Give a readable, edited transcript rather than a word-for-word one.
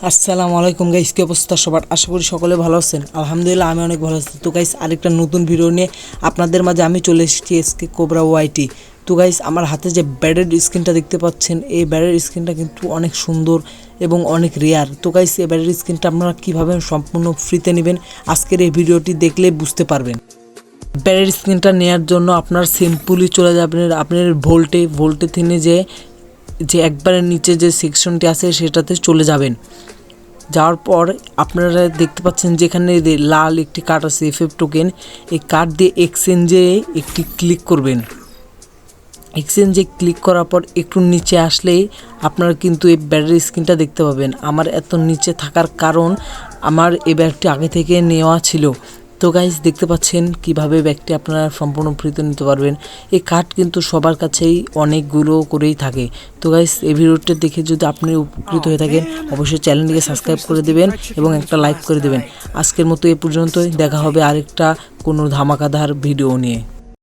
আসসালামু আলাইকুম গাইস, কি অবস্থা সবার? আশা করি সকলে ভালো আছেন। আলহামদুলিল্লাহ আমি অনেক ভালো আছি। তো গাইস আরেকটা নতুন ভিডিও নিয়ে আপনাদের মাঝে আমি চলে এসেছি, এসকে কোবরা ওয়াইটি। তো গাইস আমার হাতে যে ব্যাডের স্ক্রিনটা দেখতে পাচ্ছেন, এই ব্যাডের স্ক্রিনটা কিন্তু অনেক সুন্দর এবং অনেক রেয়ার। তো গাইস এই ব্যাডের স্ক্রিনটা আপনারা কীভাবে সম্পূর্ণ ফ্রিতে নেবেন আজকের এই ভিডিওটি দেখলে বুঝতে পারবেন। ব্যাডের স্ক্রিনটা নেওয়ার জন্য আপনার সিম্পলি চলে যাবেন আপনার ভোল্টে থেকে যে একবারে নিচে যে সেকশনটি আছে সেটাতে চলে যাবেন। যাওয়ার পর আপনারা দেখতে পাচ্ছেন যেখানে লাল একটি কার্ড আছে এফএফ টোকেন, এই কার্ড দিয়ে এক্সচেঞ্জে একটি ক্লিক করবেন। এক্সচেঞ্জে ক্লিক করার পর একটু নিচে আসলেই আপনারা কিন্তু এই ব্যাটারি স্ক্রিনটা দেখতে পাবেন। আমার এত নিচে থাকার কারণ আমার এই ব্যাগটি আগে থেকে নেওয়া ছিল। তো গাইস দেখতে পাচ্ছেন কিভাবে ব্যাগটি আপনারা সম্পূর্ণ ফ্রিতে নিতে পারবেন। এই কার্ড কিন্তু সবার কাছেই অনেকগুলো করেই থাকে। তো গাইস এই ভিডিওটা দেখে যদি আপনি উপকৃত হয়ে থাকেন অবশ্যই চ্যানেলটিকে সাবস্ক্রাইব করে দেবেন এবং একটা লাইক করে দেবেন। আজকের মতো এ পর্যন্তই, দেখা হবে আরেকটা কোনো ধামাকাদার ভিডিও নিয়ে।